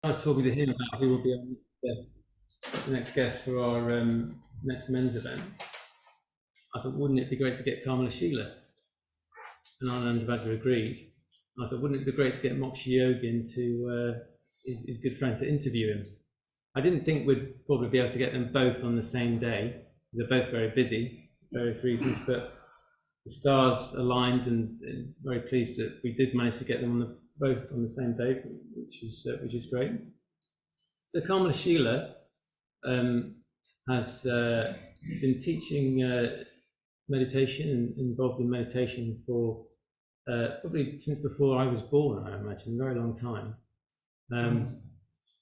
was talking to him about who will be the next guest for our next men's event, I thought, wouldn't it be great to get Kamalashila? And our undergraduate agreed. I thought, wouldn't it be great to get Mokshayayoghin to his good friend to interview him? I didn't think we'd probably be able to get them both on the same day, because they're both very busy, various reasons, but the stars aligned, and very pleased that we did manage to get them both on the same day, which is great. So Kamalashila has been teaching meditation and involved in meditation for probably since before I was born, I imagine, a very long time.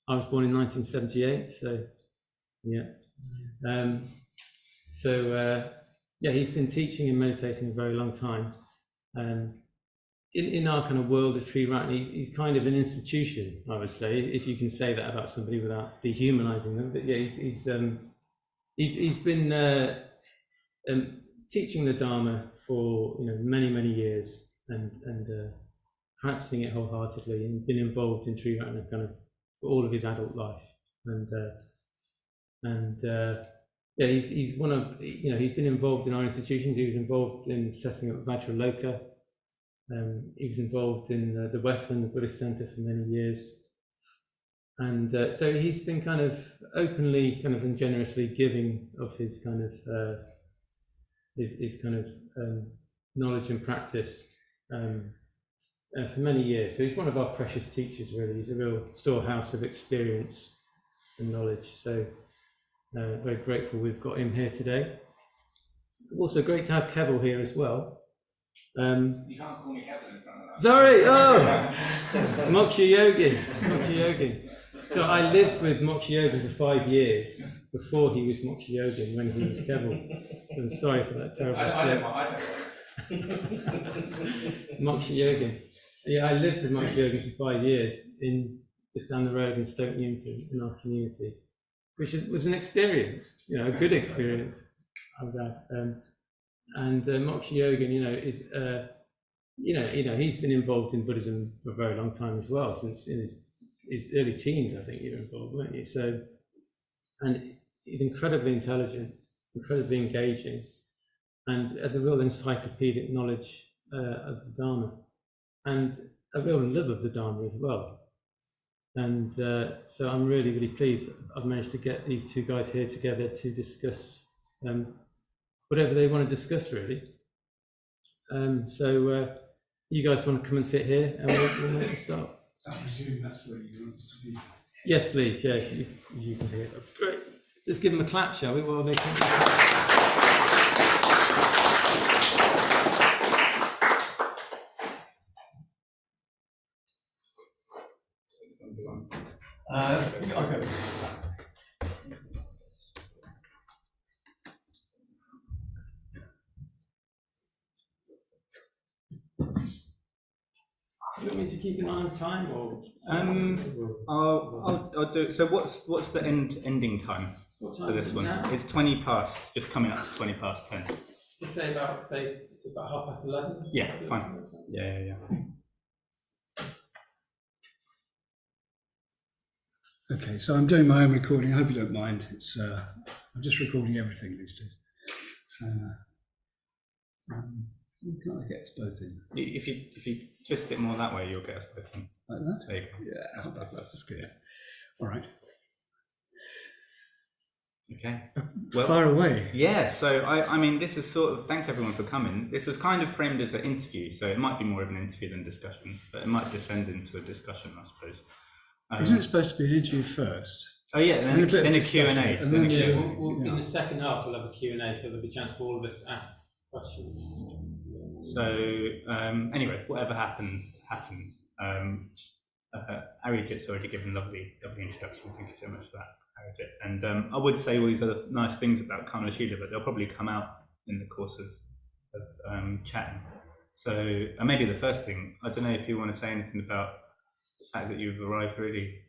I was born in 1978, so yeah. Yeah, he's been teaching and meditating a very long time. In our kind of world of tree writing, he's kind of an institution, I would say, if you can say that about somebody without dehumanizing them. But yeah, he's been teaching the Dharma for many years, and practicing it wholeheartedly, and been involved in tree writing kind of for all of his adult life. Yeah, he's one of he's been involved in our institutions. He was involved in setting up Vajraloka. He was involved in the Westland Buddhist Center for many years, and so he's been kind of openly, kind of and generously giving of his kind of his kind of knowledge and practice for many years. So he's one of our precious teachers, really. He's a real storehouse of experience and knowledge. So very grateful we've got him here today. Also great to have Keval here as well. You can't call me Kevin in front of that. Sorry, Mokshayayoghin. So I lived with Mokshayayoghin for 5 years before he was Mokshayayoghin, when he was Keval. So I'm sorry for that terrible slip. I don't Mokshayayoghin. Yeah, I lived with Mokshayayoghin for 5 years just down the road in Stoke Newington, in our community, which was an experience, a good experience. And Mokshayayoghin, is he's been involved in Buddhism for a very long time as well, since in his early teens, I think you were involved, weren't you? So, and he's incredibly intelligent, incredibly engaging, and has a real encyclopedic knowledge of the Dharma, and a real love of the Dharma as well. And so I'm really pleased I've managed to get these two guys here together to discuss whatever they want to discuss, really. So you guys want to come and sit here, and we'll make a start. I presume that's where you want us to be. Yes, please. Yeah, if you can hear. Great. Let's give them a clap, shall we? While they can. Okay. Do you want me to keep an eye on time, or? I'll do. So what's the ending time for this one? Now? It's 20 past. Just coming up to 20 past 10. So say it's about 11:30. Yeah, fine. Yeah. Okay, so I'm doing my own recording. I hope you don't mind. It's I'm just recording everything these days. So can I get us both in? If you twist it more that way, you'll get us both in. Like that? There you go. Yeah, that's good. All right. Okay. Far away. Yeah. So I mean, this is sort of, thanks everyone for coming. This was kind of framed as an interview, so it might be more of an interview than discussion, but it might descend into a discussion, I suppose. Isn't it supposed to be an interview first? Oh yeah, then a Q&A. And then In the second half, we'll have a Q&A, so there'll be a chance for all of us to ask questions. So anyway, whatever happens. Arijit's already given lovely introduction. Thank you so much for that, Arijit. And I would say all these other nice things about Kamalashila, but they'll probably come out in the course of chatting. So maybe the first thing, I don't know if you want to say anything about the fact that you've arrived really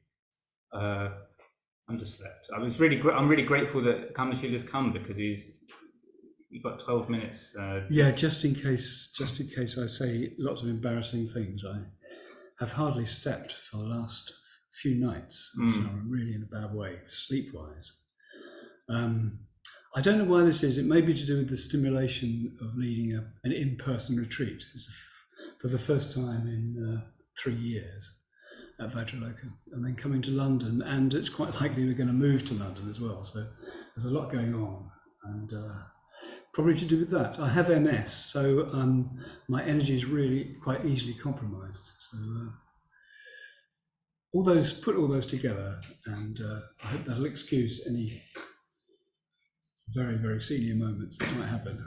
underslept. I'm really grateful that Kamashila's come, because you've got 12 minutes. Yeah, just in case I say lots of embarrassing things. I have hardly stepped for the last few nights. So I'm really in a bad way, sleep-wise. I don't know why this is. It may be to do with the stimulation of leading an in-person retreat. It's for the first time in 3 years at Vajraloka, and then coming to London, and it's quite likely we're going to move to London as well. So there's a lot going on, and probably to do with that. I have MS, so my energy is really quite easily compromised. So put all those together, and I hope that'll excuse any very, very senior moments that might happen.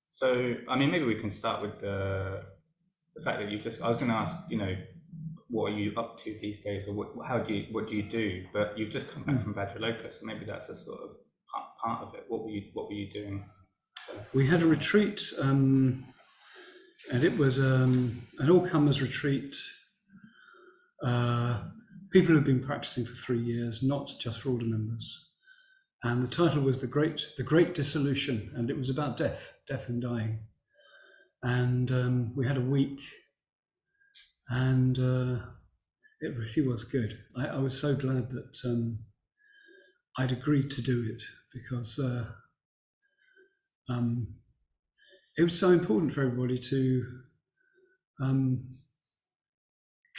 So, I mean, maybe we can start with the fact that I was going to ask, what are you up to these days, or what do you do? But you've just come back from Vajraloka, so maybe that's a sort of part of it. What were you doing? We had a retreat, and it was an all-comers retreat. People who've been practicing for 3 years, not just for order members. And the title was The Great Dissolution, and it was about death and dying. And we had a week, and it really was good. I was so glad that I'd agreed to do it, because it was so important for everybody to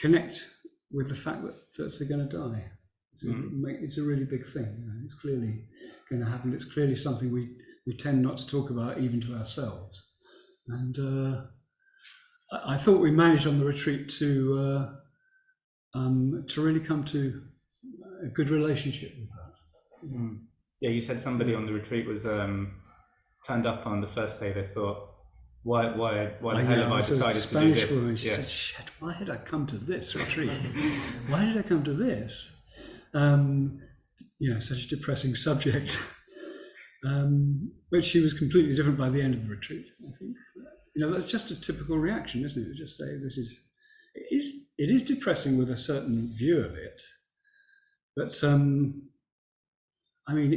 connect with the fact that they're going to die. It's a really big thing. It's clearly going to happen. It's clearly something we tend not to talk about, even to ourselves. And I thought we managed on the retreat to really come to a good relationship with that. Yeah, you said somebody on the retreat was turned up on the first day. They thought, why the hell have I decided to do this? Woman, she said, "Shit, why did I come to this retreat? Why did I come to this? Such a depressing subject." But she was completely different by the end of the retreat, I think. That's just a typical reaction, isn't it? Just say it is depressing with a certain view of it. But I mean,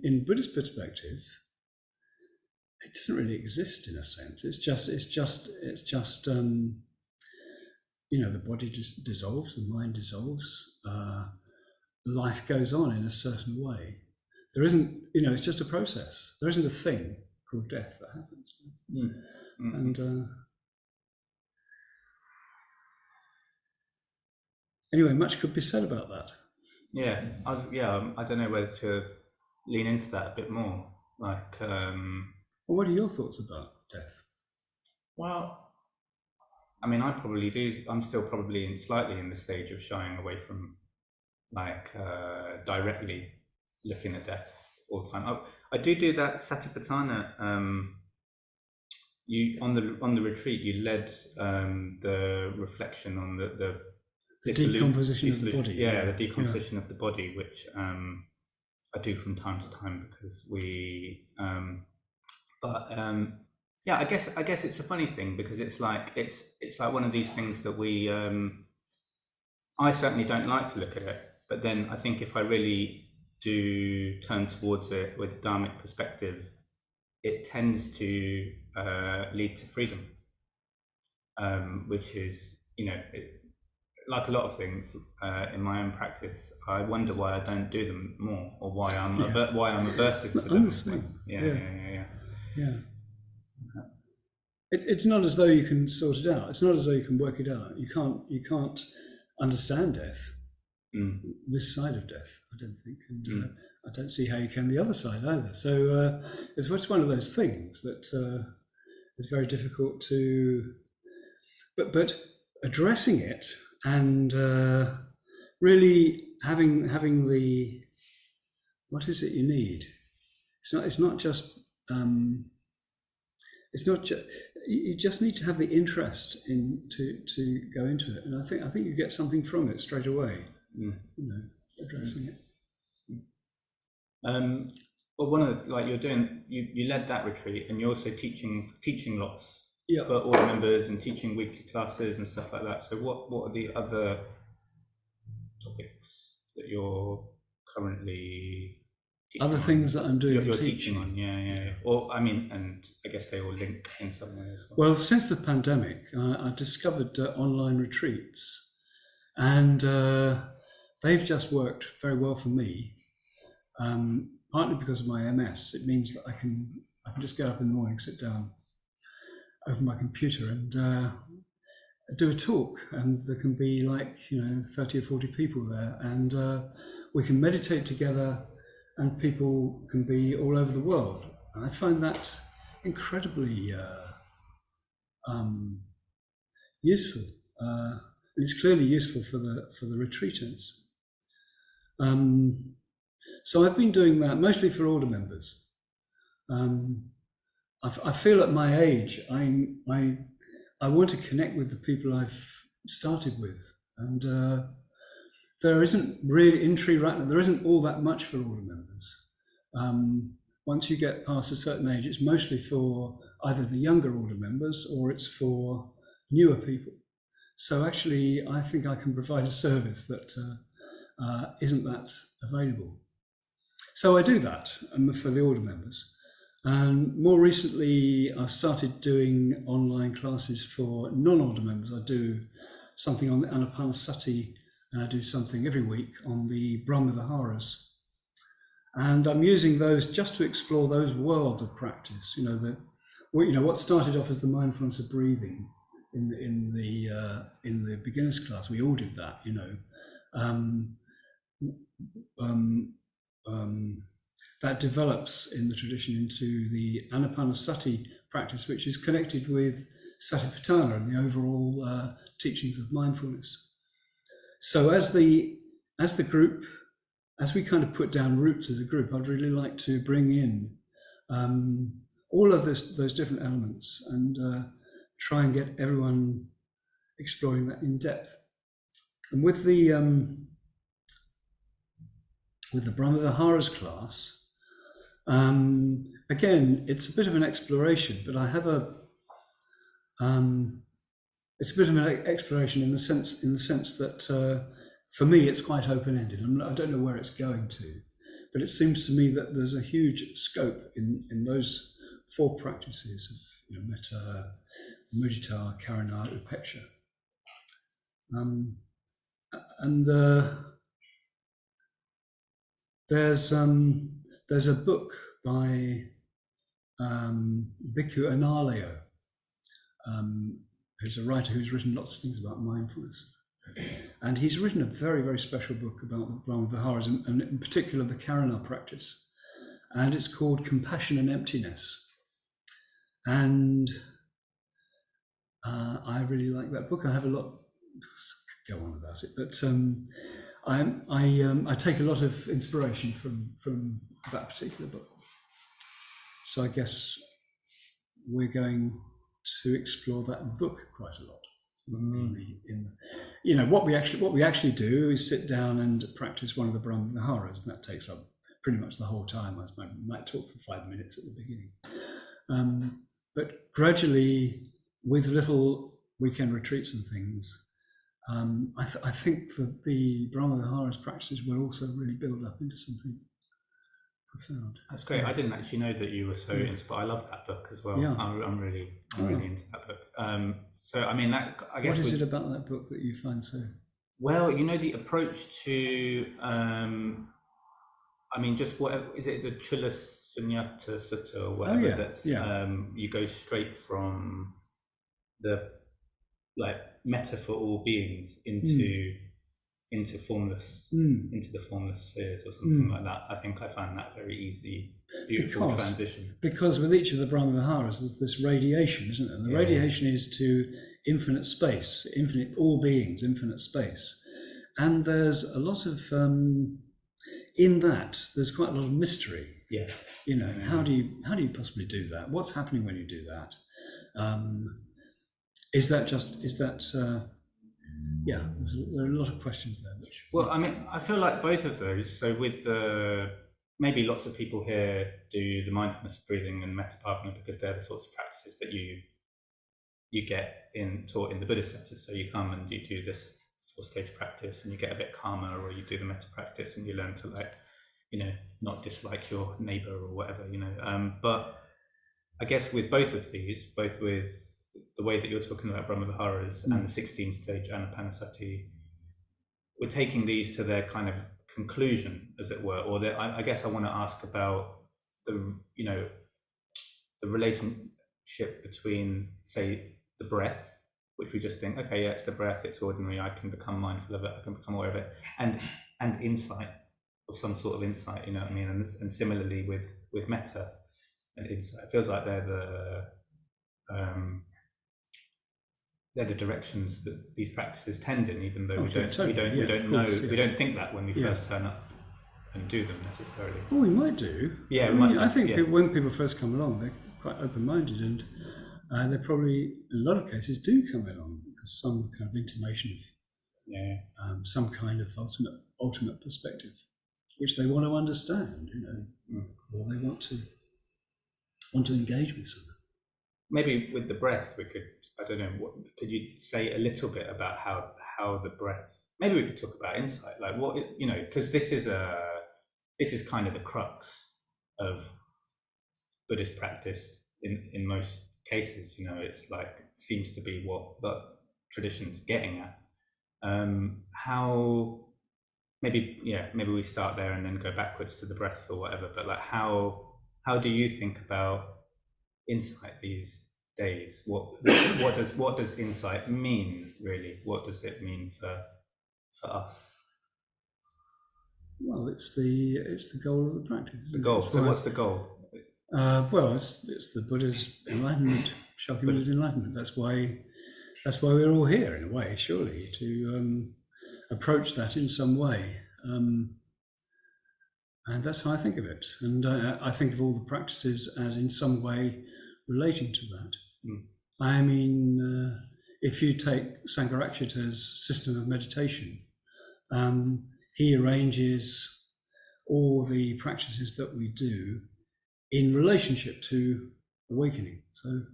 in Buddhist perspective, it doesn't really exist in a sense. It's just the body just dissolves, the mind dissolves, life goes on in a certain way. There isn't, it's just a process. There isn't a thing called death that happens. And anyway, much could be said about that. Yeah, I don't know whether to lean into that a bit more. Like, well, what are your thoughts about death? Well, I mean, I probably do. I'm still probably slightly in the stage of shying away from directly looking at death all the time. I do that Satipatthana. You on the retreat, you led the reflection on the decomposition of the body. Yeah, the decomposition of the body, which I do from time to time because we. I guess it's a funny thing because it's like one of these things that we. I certainly don't like to look at it, but then I think if I really do turn towards it with a Dharmic perspective, it tends to lead to freedom, which is, like a lot of things in my own practice. I wonder why I don't do them more, or why I'm aversive to them. Yeah. It's not as though you can sort it out. It's not as though you can work it out. You can't understand death, this side of death, I don't think, and I don't see how you can the other side either. So it's one of those things that is very difficult to, but addressing it and really having the, what is it you need? It's not just you just need to have the interest in to go into it, and I think you get something from it straight away. Addressing it. Well, one of the, you're doing, you led that retreat, and you're also teaching lots for all members and teaching weekly classes and stuff like that. So what are the other topics that you're currently teaching other things that I'm doing? You're teaching on, yeah. Or I mean, and I guess they all link in some way as well. Well, since the pandemic, I discovered online retreats. and they've just worked very well for me. Partly because of my MS, it means that I can just get up in the morning, sit down, open my computer, and do a talk, and there can be 30 or 40 people there, and we can meditate together, and people can be all over the world. And I find that incredibly useful. And it's clearly useful for the retreatants. So I've been doing that mostly for order members. I feel at my age, I want to connect with the people I've started with, and there isn't really in Tree Rattler. There isn't all that much for order members. Once you get past a certain age, it's mostly for either the younger order members or it's for newer people. So actually, I think I can provide a service that isn't that available. So I do that for the order members. And more recently, I've started doing online classes for non-order members. I do something on the Anapanasati, and I do something every week on the Brahma Viharas. And I'm using those just to explore those worlds of practice. What started off as the mindfulness of breathing in the beginners class. We all did that. That develops in the tradition into the Anapanasati practice, which is connected with Satipatthana and the overall teachings of mindfulness. So as the group, as we kind of put down roots as a group, I'd really like to bring in all of those different elements and try and get everyone exploring that in depth. And with the Brahma Viharas class, again, it's a bit of an exploration, but I have it's a bit of an exploration in the sense that for me it's quite open-ended. I don't know where it's going to, but it seems to me that there's a huge scope in those four practices of metta, mudita, karuna, upeksha, and there's a book by Bhikkhu Analayo, who's a writer who's written lots of things about mindfulness. And he's written a very, very special book about the Brahma Viharas, and in particular the Karuna practice. And it's called Compassion and Emptiness. And I really like that book. I have a lot to go on about it, but I take a lot of inspiration from that particular book. So I guess we're going to explore that book quite a lot. What we actually do is sit down and practice one of the Brahma Viharas, and that takes up pretty much the whole time. I might talk for 5 minutes at the beginning, but gradually, with little weekend retreats and things, I think that the Brahma Viharas practices will also really build up into something profound. That's great. I didn't actually know that you were so inspired. I love that book as well. Yeah. I'm really into that book. So I mean, that I guess. What is it about that book that you find so? Well, the approach to, just whatever, is it the Chula Sunyata Sutta or whatever? You go straight from the metta for all beings into formless, into the formless spheres or something like that. I think I find that very easy, beautiful transition. Because with each of the Brahma Viharas, there's this radiation, isn't it? And the radiation is to infinite space, infinite all beings, infinite space. And there's a lot of in that. There's quite a lot of mystery. Yeah. How do you possibly do that? What's happening when you do that? There are a lot of questions there. Well, I feel like both of those. So with maybe lots of people here do the mindfulness of breathing and metta bhavana because they're the sorts of practices that you get taught in the Buddhist centers. So you come and you do this 4-stage practice and you get a bit calmer, or you do the metta practice and you learn to not dislike your neighbor or whatever, But I guess with both of these, both with the way that you're talking about Brahma Viharas and the 16-stage Anapanasati we're taking these to their kind of conclusion, as it were, or I guess I want to ask about the the relationship between, say, the breath, which we just think, okay, yeah, it's the breath, it's ordinary, I can become mindful of it, I can become aware of it, and insight, of some sort of insight, you know what I mean? And similarly with metta and insight, it feels like they're the directions that these practices tend in, even though we don't think that when we first turn up and do them necessarily. Well, we might do. Yeah, I think when people first come along, they're quite open-minded, and they probably, in a lot of cases, do come along because some kind of intimation of some kind of ultimate perspective, which they want to understand, or they want to engage with something. Maybe with the breath, we could. I don't know. Could you say a little bit about how the breath? Maybe we could talk about insight, like what because this is kind of the crux of Buddhist practice in most cases. It's like seems to be what the tradition's getting at. How maybe we start there and then go backwards to the breath or whatever. But like how do you think about insight these days? What does insight mean really? What does it mean for us? Well, it's the goal of the practice. The goal. So what's the goal? Well, it's the Buddha's enlightenment, Shakyamuni's enlightenment. That's why we're all here, in a way, surely, to approach that in some way. And that's how I think of it. And I think of all the practices as in some way relating to that. I mean, if you take Sangharakshita's system of meditation, he arranges all the practices that we do in relationship to awakening. So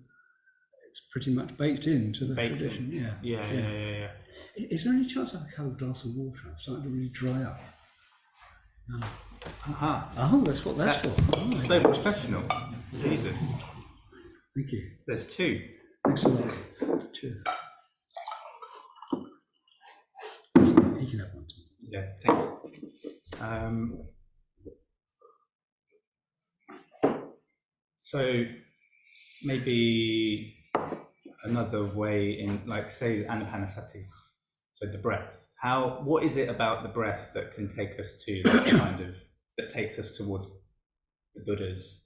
it's pretty much baked into the tradition. Yeah. Is there any chance I could have a glass of water? I'm starting to really dry up. Oh, that's what that's for. Oh, so professional. Jesus. Thank you. There's two. Excellent. Cheers. You can have one. Yeah, thanks. So maybe another way in, like, say, Anapanasati, so the breath. What is it about the breath that can take us to that takes us towards the Buddha's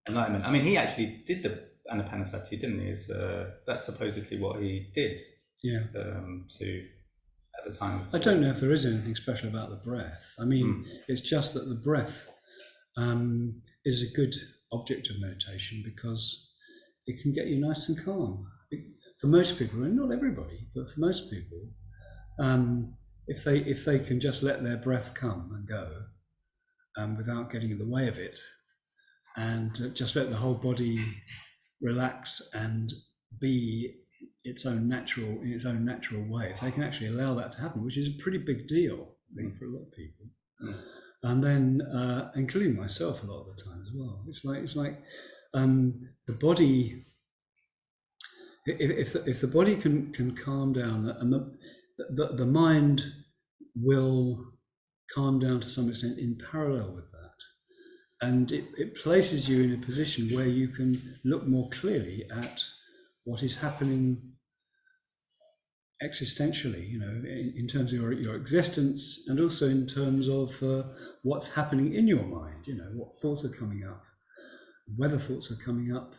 enlightenment? I mean, he actually did the Anapanasati, didn't he? That's supposedly what he did. Yeah. At the time. I don't know if there is anything special about the breath. I mean, it's just that the breath is a good object of meditation because it can get you nice and calm. For most people, and not everybody, but for most people, if they can just let their breath come and go without getting in the way of it, and just let the whole body relax and be in its own natural way, if they can actually allow that to happen, which is a pretty big deal, I think, for a lot of people, and then including myself a lot of the time as well. It's like the body. If the body can calm down, and the mind will calm down to some extent in parallel with that, and it places you in a position where you can look more clearly at what is happening existentially, in terms of your existence, and also in terms of what's happening in your mind, what thoughts are coming up, whether thoughts are coming up.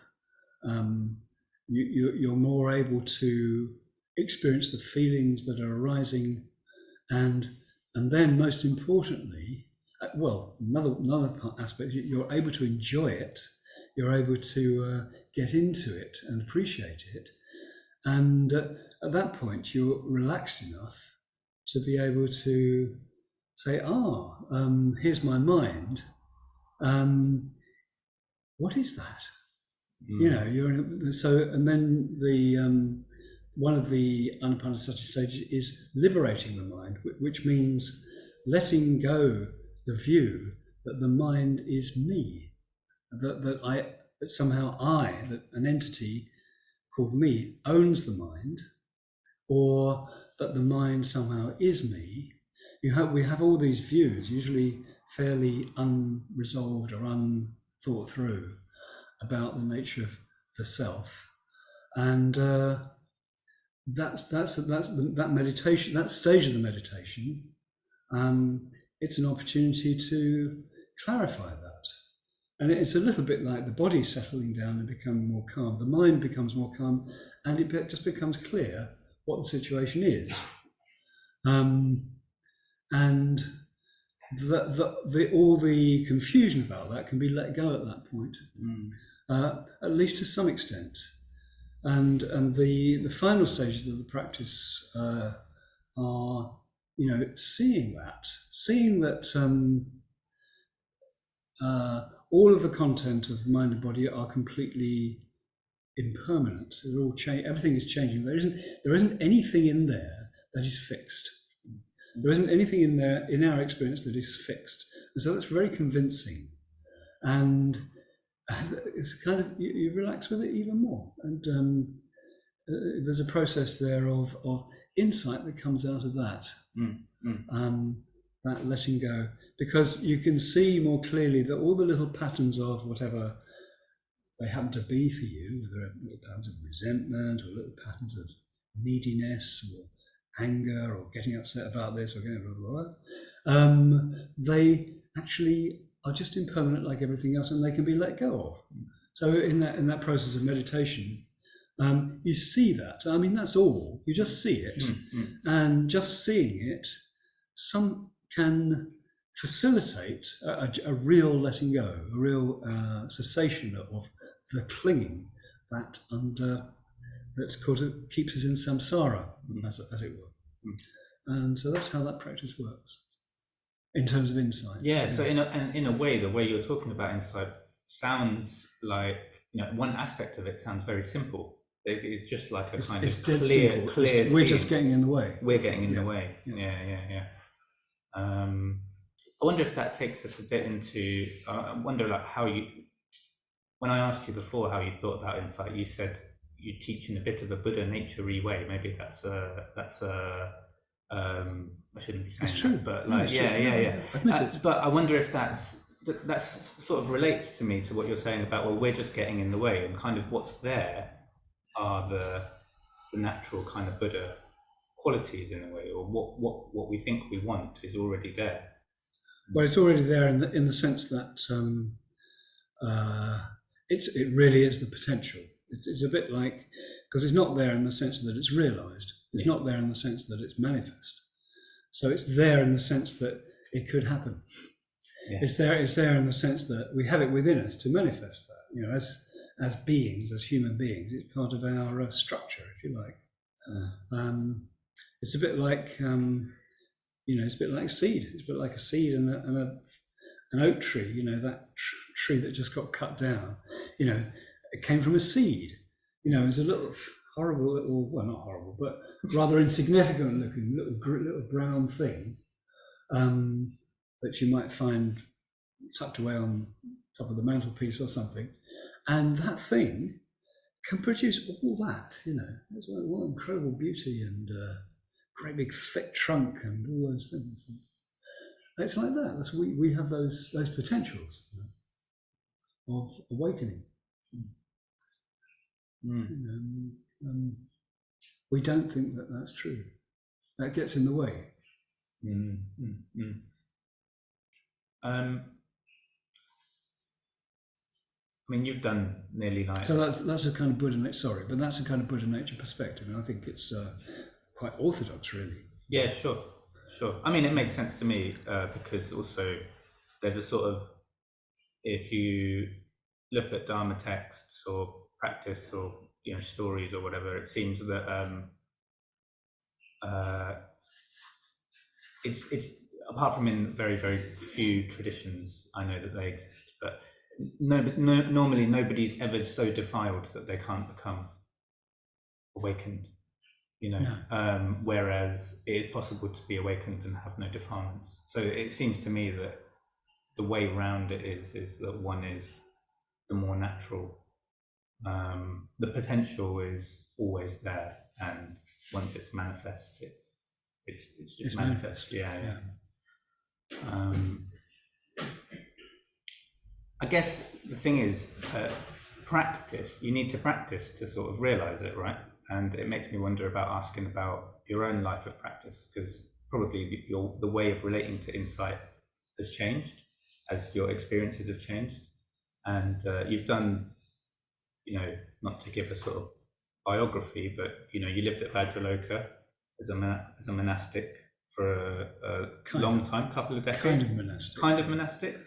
You're more able to experience the feelings that are arising, and then most importantly, another aspect, you're able to enjoy it, you're able to get into it and appreciate it, and at that point you're relaxed enough to be able to say, here's my mind, what is that? And then the one of the Anapanasati stages is liberating the mind, which means letting go the view that the mind is me, that somehow that an entity called me owns the mind, or that the mind somehow is me, we have all these views, usually fairly unresolved or unthought through, about the nature of the self, and that meditation, that stage of the meditation. It's an opportunity to clarify that, and it's a little bit like the body settling down and becoming more calm. The mind becomes more calm, and it just becomes clear what the situation is. And all the confusion about that can be let go at that point, at least to some extent. And the final stages of the practice are, seeing that all of the content of the mind and body are completely impermanent. They're all everything is changing. There isn't anything in there that is fixed. There isn't anything in there, in our experience, that is fixed. And so it's very convincing. And it's kind of, you relax with it even more. And there's a process there of insight that comes out of that. That letting go. Because you can see more clearly that all the little patterns of whatever they happen to be for you, whether little patterns of resentment or little patterns of neediness or anger or getting upset about this or getting blah, blah, blah, they actually are just impermanent like everything else, and they can be let go of. So in that process of meditation, you see that. I mean, that's all. You just see it, and just seeing it, some can facilitate a real letting go, a real cessation of the clinging that keeps us in samsara, as it were. And so that's how that practice works in terms of insight. Yeah. So in a way, the way you're talking about insight sounds like, one aspect of it sounds very simple. It's just like a kind of clear. We're just getting in the way. We're getting in the way. Yeah. I wonder if that takes us a bit into. I wonder, like, how you. When I asked you before how you thought about insight, you said you teach in a bit of a Buddha nature-y way. Maybe that's a. I shouldn't be saying it's true, that, but like, yeah. But I wonder if that's sort of relates to me to what you're saying about, well, we're just getting in the way, and kind of what's there are the natural kind of Buddha qualities in a way, or what we think we want is already there. Well, it's already there in the sense that it really is the potential. It's a bit like, because it's not there in the sense that it's realized. It's not there in the sense that it's manifest. So it's there in the sense that it could happen. Yeah. It's there in the sense that we have it within us to manifest that. As beings, as human beings, it's part of our structure, if you like. It's a bit like it's a bit like seed. It's a bit like a seed and an oak tree. That tree that just got cut down. It came from a seed. It was a little horrible, well, not horrible, but rather insignificant looking little brown thing that you might find tucked away on top of the mantelpiece or something. And that thing can produce all that, It's what incredible beauty and great big thick trunk and all those things. It's like that. We have those potentials of awakening. We don't think that that's true. That gets in the way. I mean, you've done nearly like. So that's a kind of Buddha nature. Sorry, but that's a kind of Buddha nature perspective, and I think it's quite orthodox, really. Yeah, sure. I mean, it makes sense to me because also there's a sort of, if you look at Dharma texts or practice or stories or whatever, it seems that it's apart from in very, very few traditions I know that they exist, but normally nobody's ever so defiled that they can't become awakened, No. Whereas it is possible to be awakened and have no defilements. So it seems to me that the way around it is that one is the more natural. The potential is always there, and once it's manifest, it's just manifest. Yeah. I guess the thing is, practice. You need to practice to sort of realize it, right? And it makes me wonder about asking about your own life of practice, because probably the way of relating to insight has changed as your experiences have changed, and you've done, not to give a sort of biography, but you lived at Vajraloka as a monastic for a long time, couple of decades. Kind of monastic.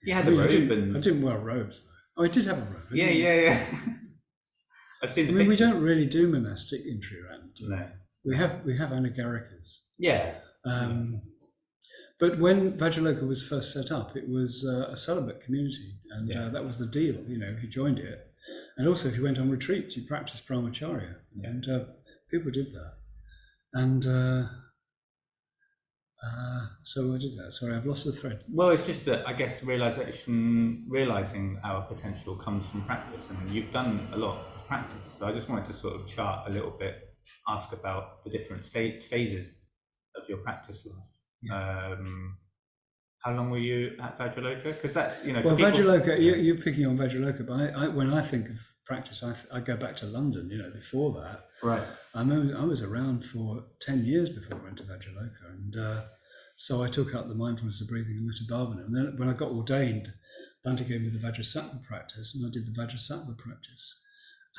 You had a robe, I didn't wear robes though. Oh, I did have a robe. Yeah. I've seen the pictures. We don't really do monastic entry around. No. We have anagarikas. Yeah. But when Vajraloka was first set up, it was a celibate community, and that was the deal. If you joined it, and also if you went on retreats, you practiced brahmacharya, and people did that. And so I did that. Sorry, I've lost the thread. Well, it's just that I guess realizing our potential comes from practice, and you've done a lot of practice. So I just wanted to sort of chart a little bit, ask about the different phases of your practice life. Yeah. How long were you at Vajraloka? Because that's Well, Vajraloka. You're picking on Vajraloka, but when I think of practice, I go back to London. Before that, right? I was around for 10 years before I went to Vajraloka, and so I took up the mindfulness of breathing and Metta. And then when I got ordained, Bhante gave me the Vajrasattva practice, and I did the Vajrasattva practice.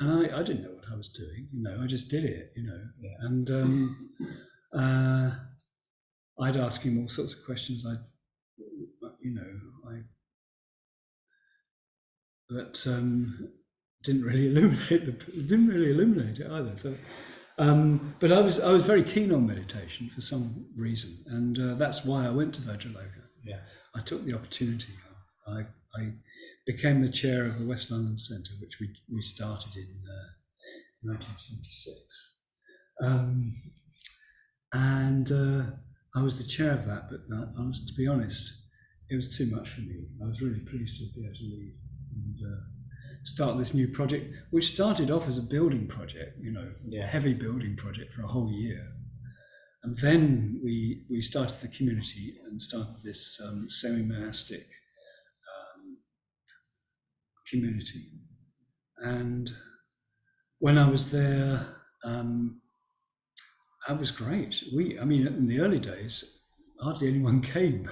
And I didn't know what I was doing, I just did it, and I'd ask him all sorts of questions. That didn't really illuminate it either. So, but I was very keen on meditation for some reason, and that's why I went to Vajraloka. Yeah, I took the opportunity. I became the chair of the West London Centre, which we started in 1976, and I was the chair of that. But to be honest, it was too much for me. I was really pleased to be able to leave and start this new project, which started off as a building project, heavy building project for a whole year. And then we started the community and started this semi-monastic community. And when I was there, that was great. In the early days, hardly anyone came.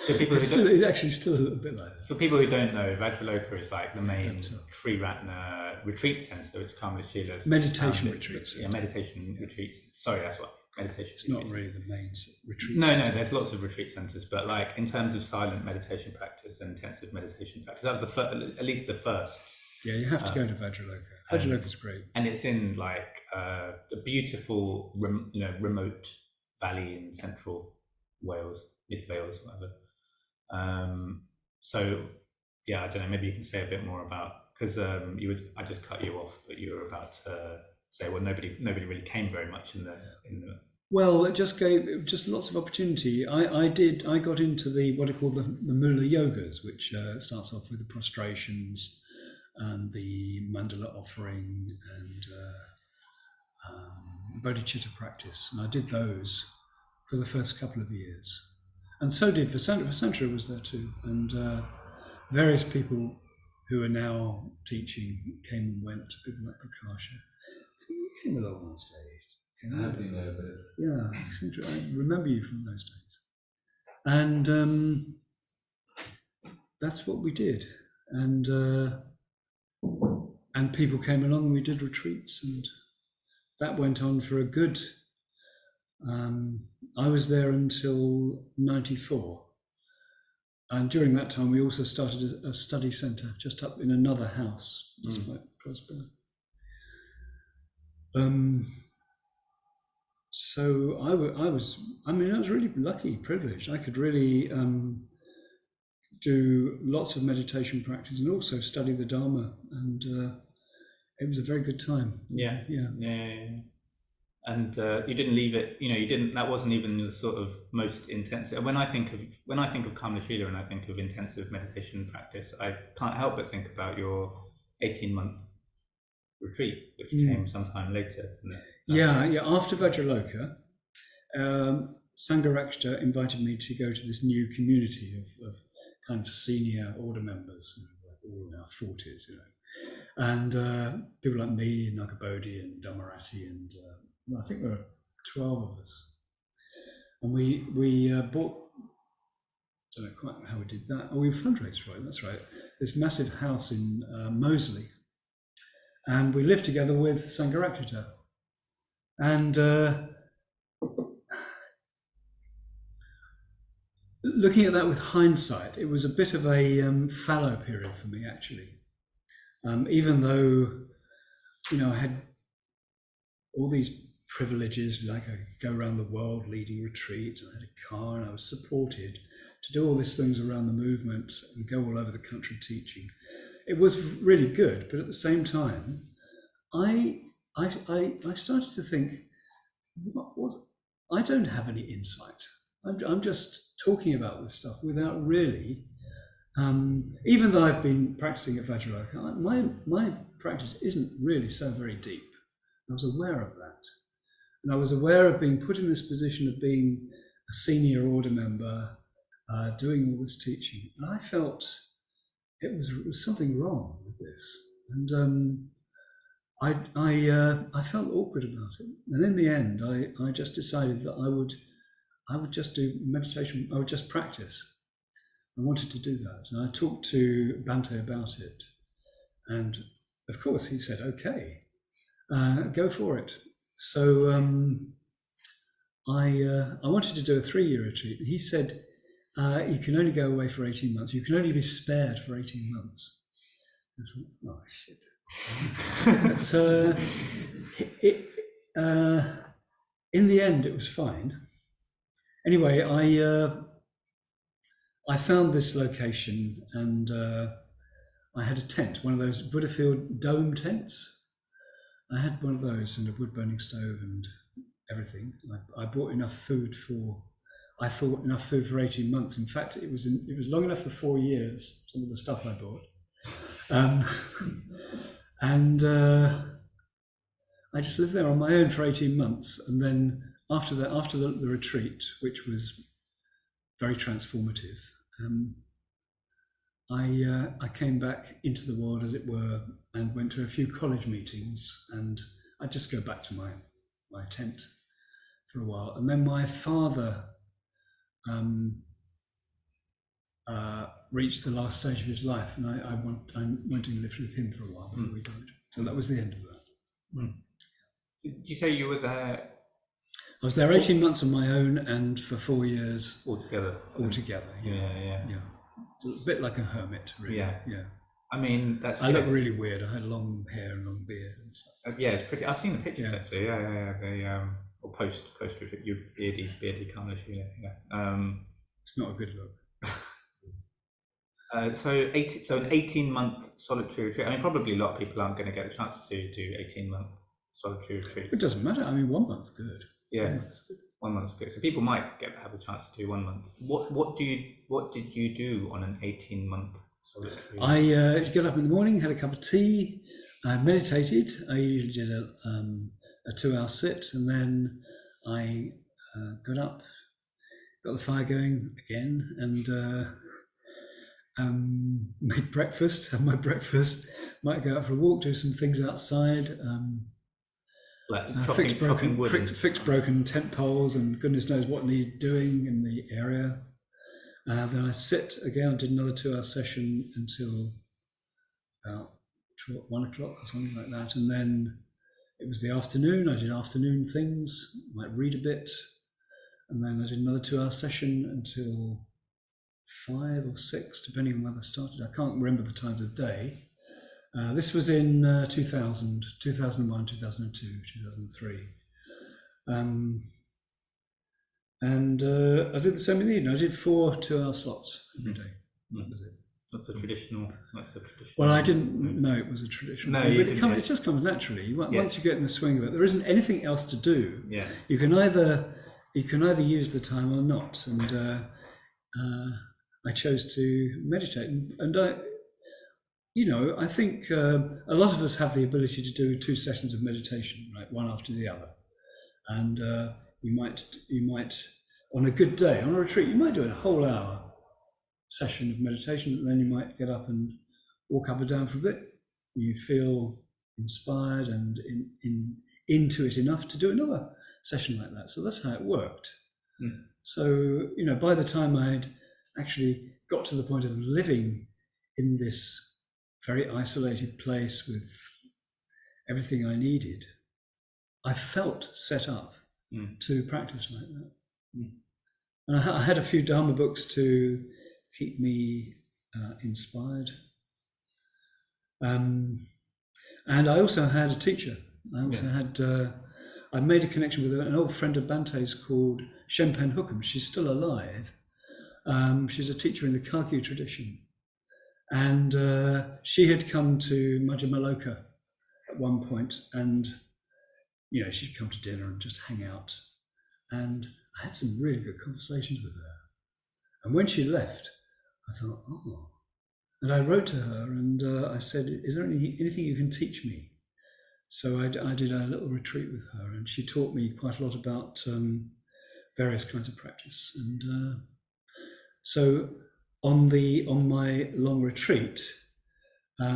So it's actually still a little bit like that. For people who don't know, Vajraloka is like the main Triratna retreat centre, which Kamalashila. Meditation retreats. Yeah, meditation retreats. Sorry, that's what. Meditation. It's not really the main retreat. No, there's lots of retreat centres, but like in terms of silent meditation practice and intensive meditation practice, that was at least the first. Yeah, you have to go to Vajraloka. Vajraloka's great, and it's in like a beautiful, remote valley in central Wales, mid Wales, whatever. So yeah, I don't know. Maybe you can say a bit more about, because I just cut you off, but you were about to say, well, nobody really came very much in the. Well, it just gave lots of opportunity. I got into what are called the Mula Yogas, which starts off with the prostrations and the mandala offering and bodhicitta practice, and I did those for the first couple of years, and so did Vasantra was there too, and various people who are now teaching came and went. People like Prakasha came along on stage. I've been there a bit. Yeah, I remember you from those days, and that's what we did, and people came along and we did retreats, and that went on for a good. I was there until 94, and during that time we also started a study centre just up in another house, just quite close by. So I was really lucky, privileged. I could really do lots of meditation practice and also study the Dharma, and it was a very good time. Yeah. And you didn't leave it. You didn't. That wasn't even the sort of most intensive. When I think of Kamalashila and I think of intensive meditation practice, I can't help but think about your 18-month retreat, which came sometime later. Yeah. After Vajraloka, Sangharakshita invited me to go to this new community of kind of senior order members, all in our 40s, and people like me, Nagabodhi and Dhammarati, and I think there were 12 of us. And we bought, I don't know quite how we did that. Oh, we fundraised for it, that's right. This massive house in Moseley. And we lived together with Sangharakshita. And looking at that with hindsight, it was a bit of a fallow period for me, actually. Even though, I had all these privileges, like I could go around the world leading retreats, I had a car, and I was supported to do all these things around the movement and go all over the country teaching. It was really good, but at the same time, I started to think, I don't have any insight. I'm just talking about this stuff without really, even though I've been practicing at Vajrayoghin, my practice isn't really so very deep. I was aware of that. And I was aware of being put in this position of being a senior order member, doing all this teaching. And I felt it was something wrong with this. And I felt awkward about it. And in the end, I just decided that I would just do meditation. I would just practice. I wanted to do that. And I talked to Bhante about it. And of course, he said, okay, go for it. So I wanted to do a 3-year retreat. He said, you can only go away for 18 months. You can only be spared for 18 months. I thought, oh, shit. But in the end, it was fine. Anyway, I found this location, and I had a tent, one of those Buddhafield dome tents. I had one of those and a wood-burning stove and everything. I bought enough food for 18 months. In fact, it was long enough for 4 years, some of the stuff I bought. And I just lived there on my own for 18 months. And then after the retreat, which was very transformative, I came back into the world, as it were, and went to a few college meetings, and I'd just go back to my tent for a while. And then my father reached the last stage of his life, and I went and lived with him for a while before he died. So that was the end of that. Did you say you were there? I was there 18 months on my own, and for 4 years altogether. Yeah. It's a bit like a hermit, really. Yeah. I mean, I look really weird. I had long hair and long beard and stuff. Yeah, it's pretty. I've seen the pictures actually. Yeah. They or post retreat, you beardy Kamalashila. Yeah. It's not a good look. So an 18-month solitary retreat. I mean, probably a lot of people aren't going to get a chance to do 18-month solitary retreat. It doesn't matter. I mean, 1 month's good. Yeah, 1 month's good. So people might have a chance to do 1 month. What did you do on an 18-month solitary? I got up in the morning, had a cup of tea, I meditated. I usually did a 2-hour sit, and then I got up, got the fire going again, and made breakfast. Had my breakfast. Might go out for a walk, do some things outside. Fix broken tent poles, and goodness knows what needed doing in the area. Then I sit again. I did another 2-hour session until about 1 o'clock or something like that, and then it was the afternoon. I did afternoon things, might read a bit, and then I did another 2-hour session until 5 or 6, depending on when I started. I can't remember the time of the day. This was in 2000, 2001, 2002, 2003. And I did the same in the evening. I did 4 2-hour slots every day. That was it. That's a traditional. Well, I didn't know it was a traditional thing, but it just comes naturally. Once you get in the swing of it, there isn't anything else to do. Yeah. You can either use the time or not. And I chose to meditate, and I think a lot of us have the ability to do 2 sessions of meditation, right, one after the other. And you might on a good day, on a retreat, you might do a whole hour session of meditation, and then you might get up and walk up and down for a bit. You feel inspired and into it enough to do another session like that. So that's how it worked. So, by the time I'd actually got to the point of living in this very isolated place with everything I needed, I felt set up to practice like that. And I had a few Dharma books to keep me inspired. And I also had a teacher. I also had, I made a connection with an old friend of Bante's called Shenpen Hookham. She's still alive. She's a teacher in the Kagyu tradition. And she had come to Majjhimaloka at one point, and she'd come to dinner and just hang out. And I had some really good conversations with her. And when she left, I thought, oh. And I wrote to her and I said, is there anything you can teach me? So I did a little retreat with her, and she taught me quite a lot about various kinds of practice. And so on my long retreat, I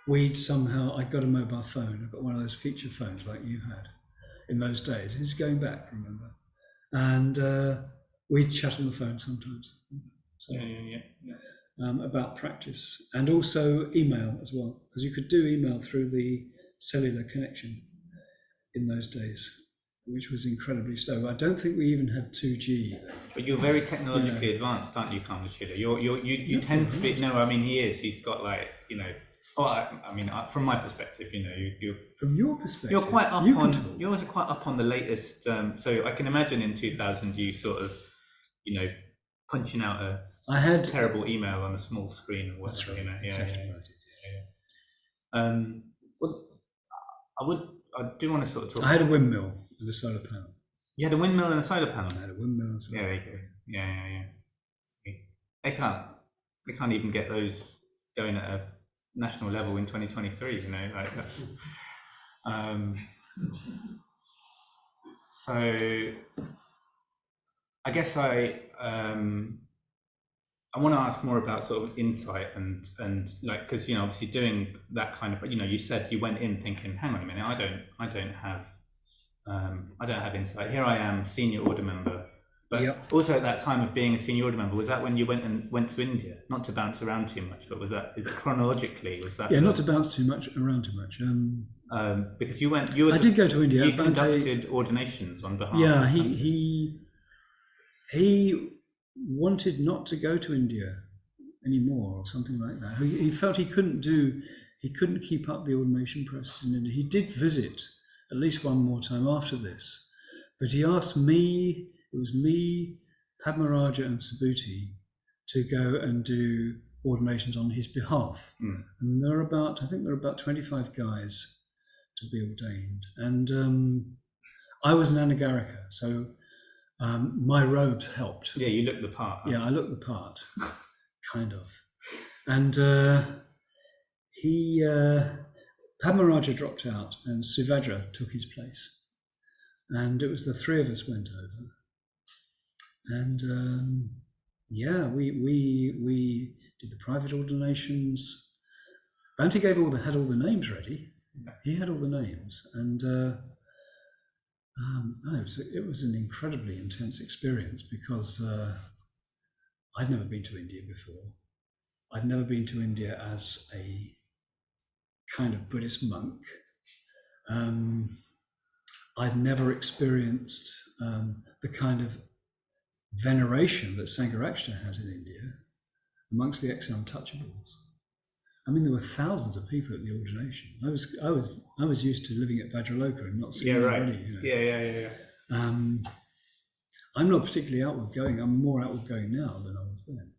got a mobile phone. I got one of those feature phones like you had in those days. It's going back, remember? And we'd chat on the phone sometimes. So, about practice, and also email as well, because you could do email through the cellular connection in those days, which was incredibly slow. I don't think we even had 2G then. But you're very technologically advanced, aren't you, Kamalashila? You tend to be. No, I mean he is. He's got from my perspective, you're from your perspective, you're quite up You're also quite up on the latest. So I can imagine in 2000 you sort of, punching out I had terrible email on a small screen or whatever. That's right. Exactly right. Well, I do want to sort of talk. I had a windmill and a solar panel. You had a windmill and a solar panel. I had a windmill and a solar panel. Yeah. They can't even get those going at a national level in 2023. That's. So, I guess I want to ask more about sort of insight and because obviously doing that kind of you said you went in thinking, hang on a minute, I don't have insight. Here I am, senior order member, but also at that time of being a senior order member, was that when you went to India? Not to bounce around too much, but is it chronologically? Was that not to bounce around too much. Because I did go to India. You conducted ordinations on behalf. Yeah, he wanted not to go to India anymore or something like that. He felt he couldn't keep up the ordination process in India. He did visit at least one more time after this, but he asked me, it was me, Padmaraja and Subhuti, to go and do ordinations on his behalf. And I think there are about 25 guys to be ordained. And I was an Anagarika, so my robes helped. Yeah, you looked the part. Huh? Yeah, I looked the part, kind of. And Padmaraja dropped out and Suvajra took his place. And it was the three of us went over. And we did the private ordinations. Bante had all the names ready. He had all the names. And it was an incredibly intense experience because I'd never been to India before. I'd never been to India as a kind of Buddhist monk. I'd never experienced the kind of veneration that Sangharakshita has in India amongst the ex-untouchables. I mean, there were thousands of people at the ordination. I was used to living at Vajraloka and not seeing anybody. Yeah. I'm not particularly outward going. I'm more outward going now than I was then.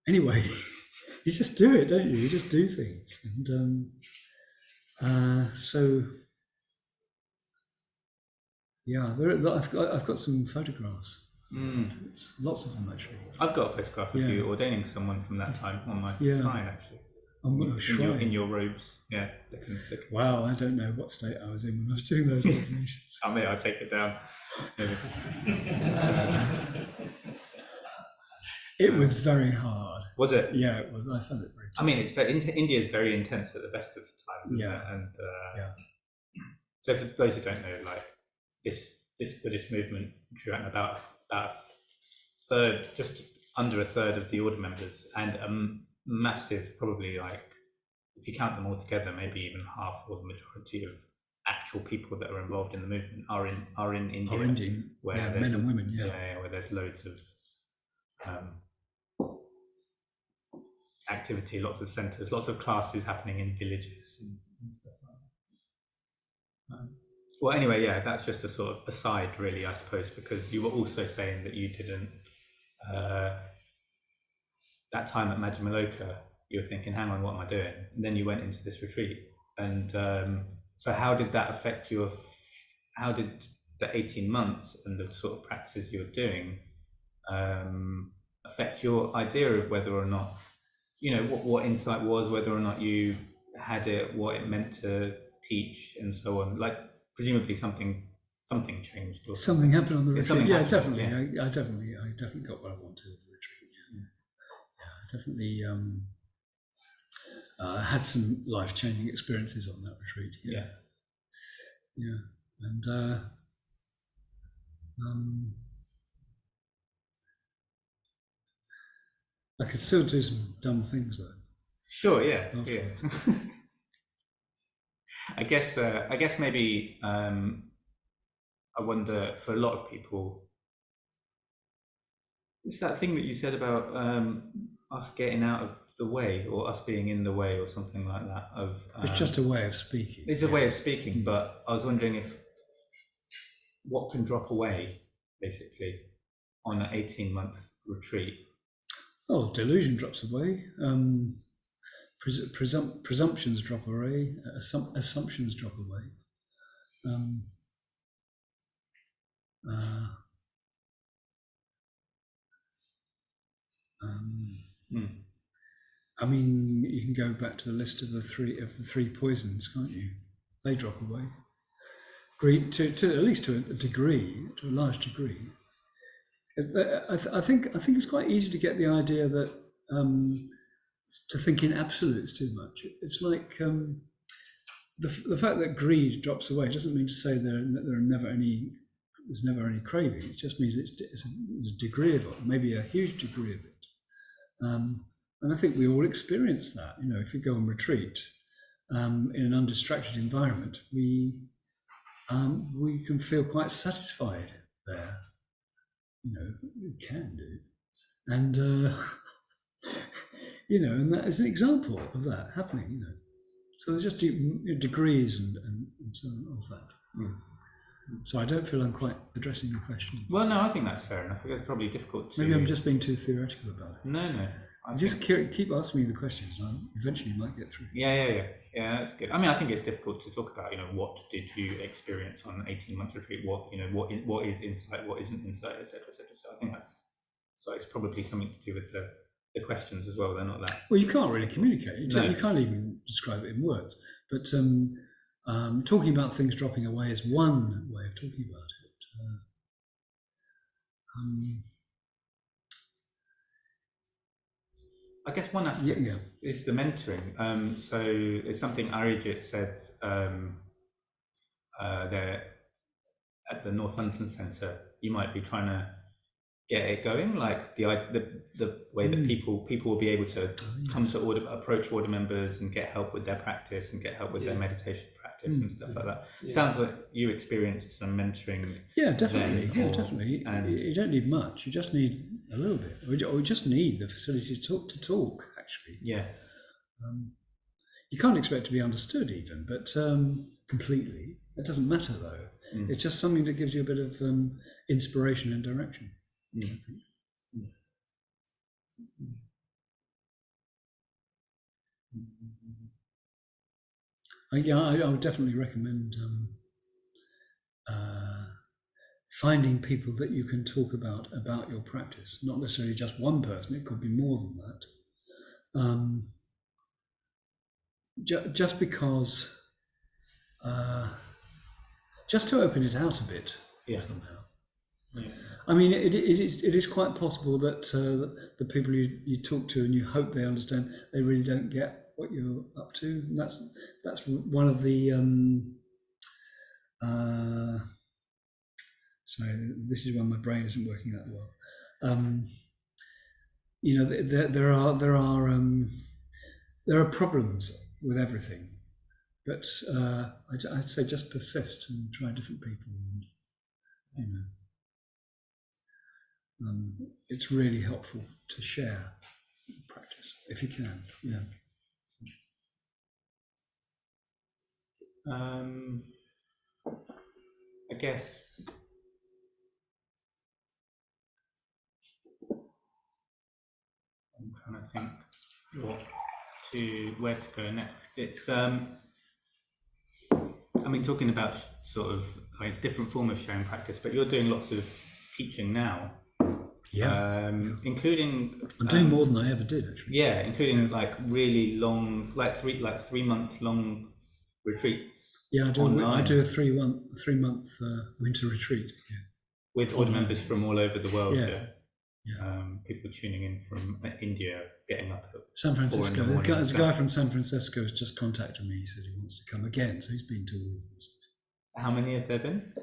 Anyway, you just do it, don't you? You just do things. And so, yeah, I've got some photographs. It's lots of them actually. I've got a photograph of you ordaining someone from that time on my phone actually. in your robes. Yeah. Wow, I don't know what state I was in when I was doing those ordinations. I'll take it down. It was very hard. Was it? Yeah, it was. I found it very tough. I mean, India is very intense at the best of times, isn't it? And so for those who don't know, like this Buddhist movement drew out about a third, just under a third of the order members, and a massive, probably like, if you count them all together, maybe even half or the majority of actual people that are involved in the movement are in India. Are Indian, where men and women, where there's loads of activity, lots of centres, lots of classes happening in villages and stuff like that. Well, anyway, yeah, that's just a sort of aside, really, I suppose, because you were also saying that you didn't, that time at Majjhimaloka, you were thinking, hang on, what am I doing? And then you went into this retreat. And so how did that affect how did the 18 months and the sort of practices you were doing affect your idea of whether or not, what insight was, whether or not you had it, what it meant to teach, and so on? Like, presumably something changed, or something happened on the retreat. Yeah, definitely. Yeah. I definitely got what I wanted at the retreat. I definitely had some life-changing experiences on that retreat. And I could still do some dumb things though. Sure, yeah. I guess maybe I wonder, for a lot of people, it's that thing that you said about us getting out of the way, or us being in the way, or something like that. It's just a way of speaking. It's a way of speaking, but I was wondering what can drop away, basically, on an 18-month retreat. Oh, delusion drops away. Presumptions drop away. Assumptions drop away. I mean, you can go back to the list of the three poisons, can't you? They drop away. Greed, to at least to a degree, to a large degree. I think it's quite easy to get the idea that to think in absolutes too much. It's like the fact that greed drops away doesn't mean to say there's never any craving. It just means it's a degree of it, maybe a huge degree of it. And I think we all experience that. If we go on retreat in an undistracted environment, we can feel quite satisfied there. We can do, and and that is an example of that happening. So there's just degrees and so on of that. So I don't feel I'm quite addressing your question. Well, no, I think that's fair enough. It's probably difficult to... Maybe I'm just being too theoretical about it. No. Just keep asking me the questions, and eventually you might get through. Yeah, that's good. I mean, I think it's difficult to talk about, what did you experience on an 18-month retreat? What is insight, what isn't insight, etc., etc. So I think it's probably something to do with the questions as well. They're not that... Well, you can't really communicate. You can't even describe it in words. But talking about things dropping away is one way of talking about it. I guess one aspect is the mentoring. So it's something Arijit said there at the North London Centre. You might be trying to get it going, like the way that people will be able to come to approach order members and get help with their practice and get help with their meditation practice and stuff like that. Sounds like you experienced some mentoring. Yeah, definitely. Definitely. And you don't need much. You just need a little bit, or you just need the facility to talk. Actually, you can't expect to be understood even, but completely. It doesn't matter though. It's just something that gives you a bit of inspiration and direction. I think. I would definitely recommend finding people that you can talk about your practice. Not necessarily just one person; it could be more than that. just because, just to open it out a bit somehow. Yeah. I mean, it is quite possible that the people you talk to and you hope they understand, they really don't get what you're up to. And that's one of the. Sorry, this is when my brain isn't working that well. You know, there are problems with everything, but I'd say just persist and try different people. And, you know. It's really helpful to share practice if you can. Yeah. I guess I'm trying to think where to go next. It's I mean, talking about sort of, it's a different form of sharing practice, but you're doing lots of teaching now. Yeah. Including I'm doing more than I ever did, actually. Yeah, including like really long, like 3 month long retreats. Yeah, I do a 3 month winter retreat. Yeah. With audience members from all over the world. Yeah. People tuning in from India, getting up at San Francisco. 4 in the There's a guy from San Francisco who's just contacted me. He said he wants to come again, so he's been to all of this. How many have there been?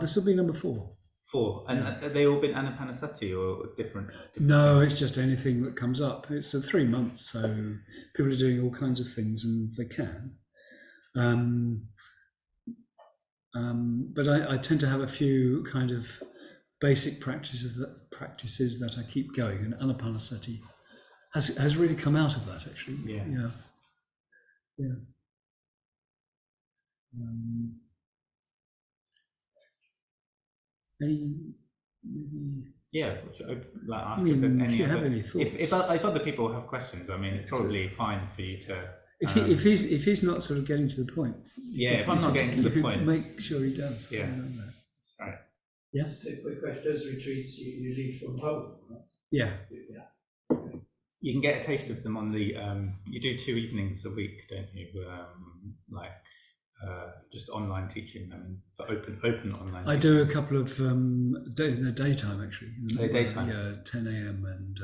This will be number 4. 4, and have they all been Anapanasati or different? No, it's just anything that comes up. It's 3 months, so people are doing all kinds of things, and they can. But I tend to have a few kind of basic practices that I keep going, and Anapanasati has really come out of that, actually. Yeah. Like ask if there's any have any thoughts. If other people have questions, I mean, it's probably fine for you to. If he's not sort of getting to the point. If I'm not getting to the point, make sure he does. Yeah. Right. Yeah. Just a quick question. Those retreats you lead from home, right? Yeah. You can get a taste of them on the. You do 2 evenings a week, don't you? Just online teaching. I mean, for open online. I do a couple of days in the daytime, actually. The daytime. Yeah, 10 a.m. and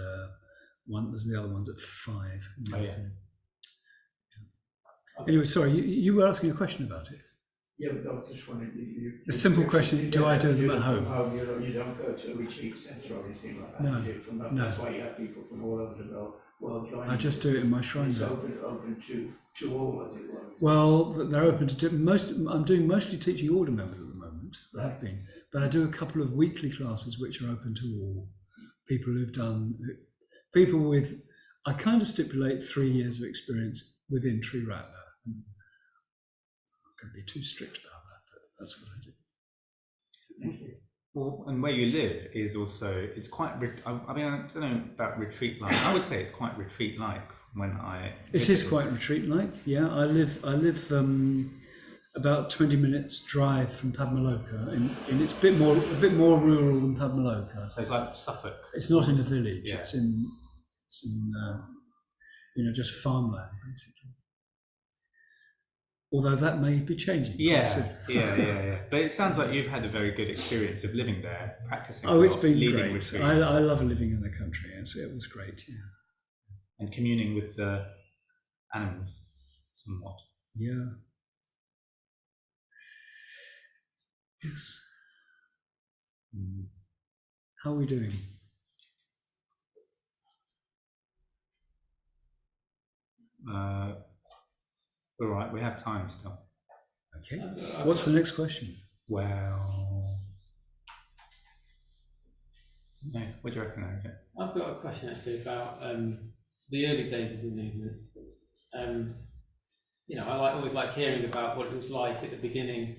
there's the other ones at 5 in the afternoon. Anyway, sorry, you were asking a question about it. Yeah, but I was just wondering. A simple question: do I do them at home? You don't go to a retreat centre or anything like that. No, you do it from home. That's why you have people from all over the world joining. I just do it in my shrine. It's open to all, as it were. Well, they're open to most. I'm doing mostly teaching order members at the moment. I have been, but I do a couple of weekly classes which are open to all people who've done. People with, I kind of stipulate 3 years of experience within Tree Rattler. I'm not going to be too strict about that, but that's what I do. Thank you. Well, and where you live is also, it's quite, I mean, I don't know about retreat-like. I would say it's quite retreat-like when I... It is quite retreat-like, yeah. I live about 20 minutes drive from Padmaloka, and it's a bit more rural than Padmaloka. So it's like Suffolk. It's not in a village, Yeah. it's in just farmland, basically. Although that may be changing. Yeah. But it sounds like you've had a very good experience of living there, practicing. Oh, it's been leading great. retreats. I love living in the country. It was great. Yeah. And communing with the animals, somewhat. Yeah. Yes. How are we doing? All right, we have time still. Okay. What's the next question? Well, no, what do you reckon, Eric? I've got a question actually about the early days of the movement. I always like hearing about what it was like at the beginning.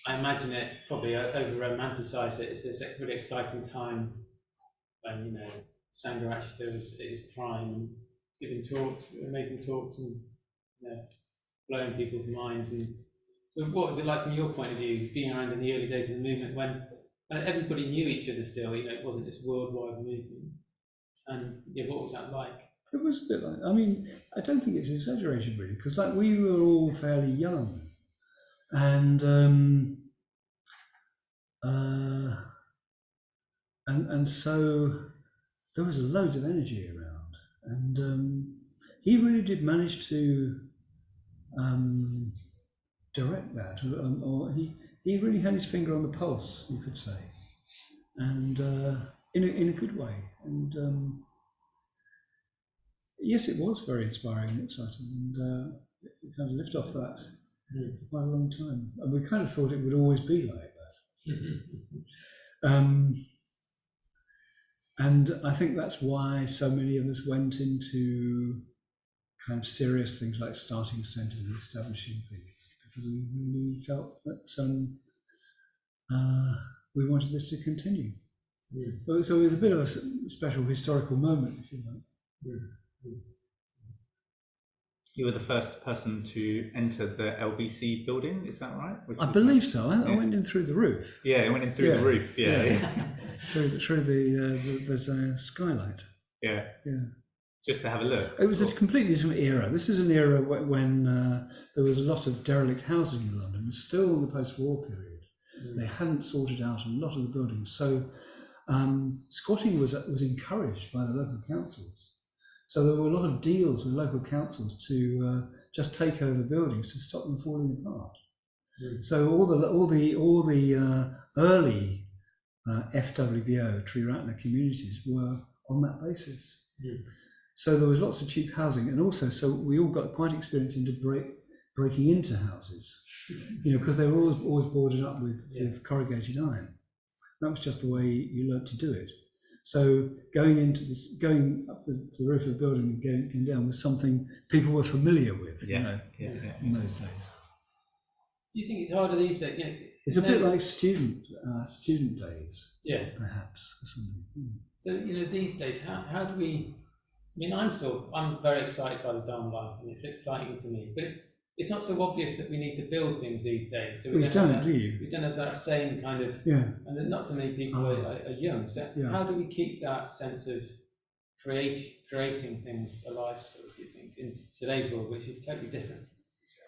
I imagine it probably over-romanticise it. It's this really exciting time when Sangha Achita was at his prime, giving talks, amazing talks, and blowing people's minds. And so what was it like from your point of view, being around in the early days of the movement when everybody knew each other still? It wasn't this worldwide movement. And what was that like? It was a bit like, I mean, I don't think it's exaggerated really, because like we were all fairly young, and so there was loads of energy around, and he really did manage to direct that, or he really had his finger on the pulse, you could say, and in a good way, and yes, it was very inspiring and exciting, and it kind of lived off that for quite a long time, and we kind of thought it would always be like that. And I think that's why so many of us went into kind of serious things like starting centres and establishing things, because we really felt that we wanted this to continue. So it was a bit of a special historical moment, if you like. You were the first person to enter the LBC building, is that right? I believe so. I went in through the roof. Yeah, I went in through the roof. Yeah. through the there's a skylight. Yeah. Yeah. Just to have a look. It was a completely different era. This is an era when there was a lot of derelict housing in London. It was still in the post-war period. They hadn't sorted out a lot of the buildings, so squatting was encouraged by the local councils. So there were a lot of deals with local councils to just take over the buildings to stop them falling apart. So all the early FWBO Tree Rattler communities were on that basis. So there was lots of cheap housing, and also so we all got quite experienced into breaking into houses, because they were always boarded up with corrugated iron. That was just the way you learned to do it. So going up to the roof of the building and going down was something people were familiar with, in those days. Do you think it's harder these days? It's a bit like student days, perhaps, or something. So these days, how do we? I mean, I'm very excited by the Dharma life, and it's exciting to me. But it's not so obvious that we need to build things these days. So we don't, do you? We don't have that same kind of, and not so many people are young. So how do we keep that sense of creating things alive still, do you think, in today's world, which is totally different?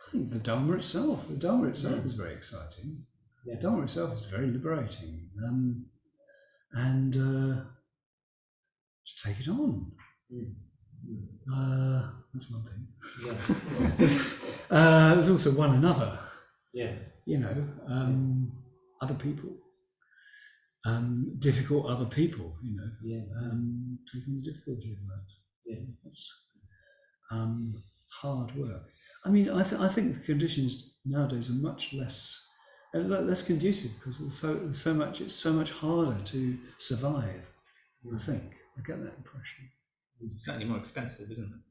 I think the Dharma itself is very exciting. Yeah. The Dharma itself is very liberating, and just take it on. That's one thing. There's also one another. Other people, difficult other people. Taking the difficulty of that. That's hard work. I mean, I think the conditions nowadays are much less conducive, because there's so much. It's so much harder to survive. I think I get that impression. It's certainly more expensive, isn't it?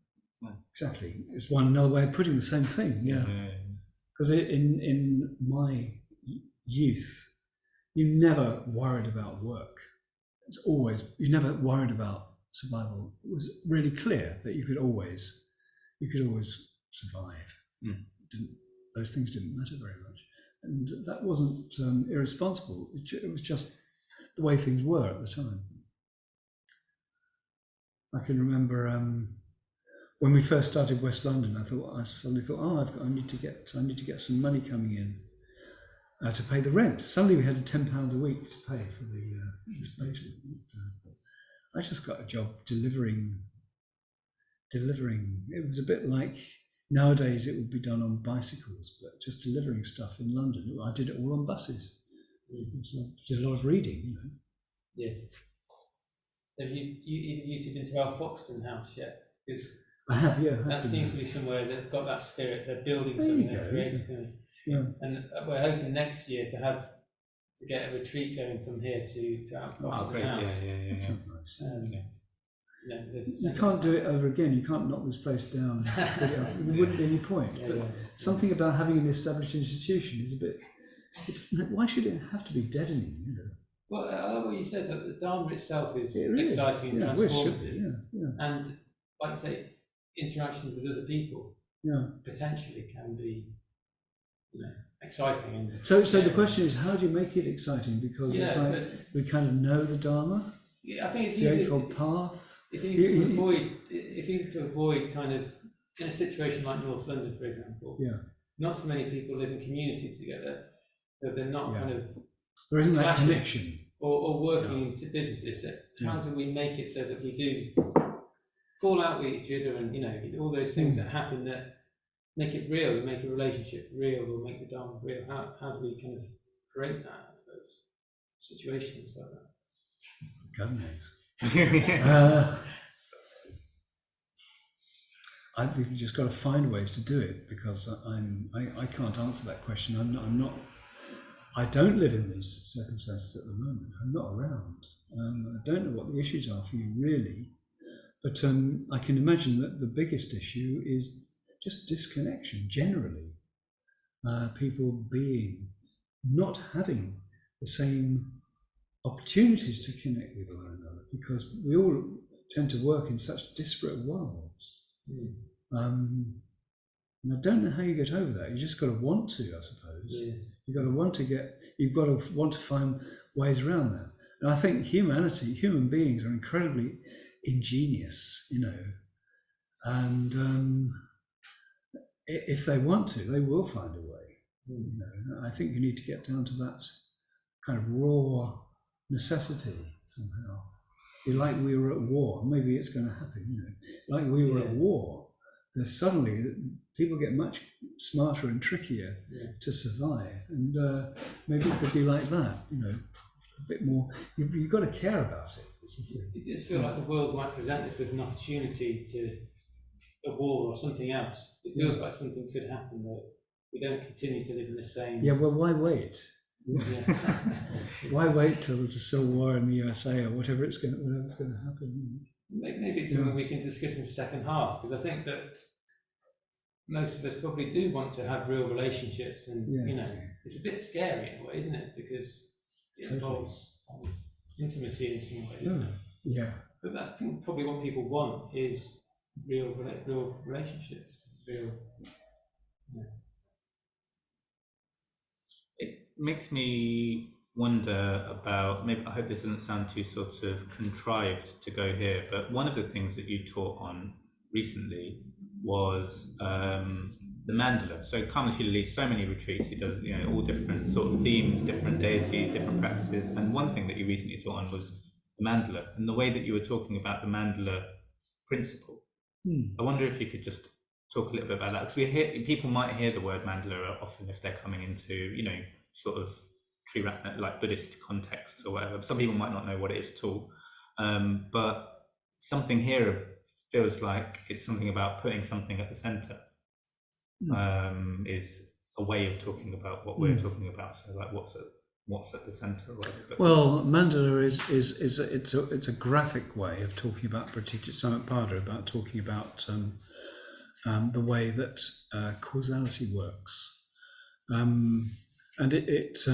Yeah. Exactly. It's another way of putting the same thing. Yeah. Because in my youth, you never worried about work. You never worried about survival. It was really clear that you could always survive. Those things didn't matter very much, and that wasn't irresponsible. It was just the way things were at the time. I can remember when we first started West London. I suddenly thought, I need to get some money coming in to pay the rent. Suddenly we had £10 a week to pay for this basement. I just got a job delivering. It was a bit like nowadays it would be done on bicycles, but just delivering stuff in London. I did it all on buses. So I did a lot of reading. Yeah. Have you been to our Foxton house yet? Because I have, that seems to be somewhere they've got that spirit. They're building something, they're creating. And we're hoping next year to get a retreat going from here to our Foxton house. You can't do it over again. You can't knock this place down. There wouldn't be any point. Something about having an established institution is a bit. Why should it have to be deadening? Well, I love what you said. That the Dharma itself is exciting and transformative, and like I say, interactions with other people potentially can be, exciting. And so the question is, how do you make it exciting? Because it's like we kind of know the Dharma. Yeah, I think it's the Eightfold Path. it's easy to avoid. It's easy to avoid kind of in a situation like North London, for example. Yeah. Not so many people live in communities together, so they're not kind of there isn't that clashing connection or working into businesses. So how do we make it so that we do fall out with each other, and all those things that happen that make it real, make a relationship real, or make the Dharma real? How do we kind of create that, those situations like that? God knows. I think you just got to find ways to do it, because I can't answer that question. I don't live in these circumstances at the moment. I'm not around. I don't know what the issues are for you really, but I can imagine that the biggest issue is just disconnection generally. People not having the same opportunities to connect with one another, because we all tend to work in such disparate worlds. And I don't know how you get over that. You just got to want to, I suppose. You've got to want to find ways around that. And I think human beings are incredibly ingenious, and if they want to, they will find a way. I think you need to get down to that kind of raw necessity somehow. It's like we were at war. Maybe it's going to happen. Like we were at war. There's suddenly people get much smarter and trickier to survive, and maybe it could be like that. A bit more. You've got to care about it. It does feel like the world might present us with an opportunity to a war or something else. It feels like something could happen that we don't continue to live in the same. Yeah. Well, why wait? Why wait till there's a civil war in the USA or whatever's going to happen? Maybe it's something we can discuss in the second half, because I think that most of us probably do want to have real relationships, and it's a bit scary in a way, isn't it? Because it involves intimacy in some way. Yeah. But I think probably what people want is real relationships. It makes me wonder about, maybe, I hope this doesn't sound too sort of contrived to go here, but one of the things that you taught on recently was the mandala. So Kamalashila leads so many retreats. He does all different sort of themes, different deities, different practices, and one thing that you recently taught on was the mandala, and the way that you were talking about the mandala principle. I wonder if you could just talk a little bit about that, because people might hear the word mandala often if they're coming into sort of like Buddhist contexts or whatever. Some people might not know what it is at all, but something here feels like it's something about putting something at the center. Is a way of talking about what we're talking about. So like what's at the center, right? Well, mandala is a graphic way of talking about Pratitya Samutpada, about talking about the way that causality works, and it's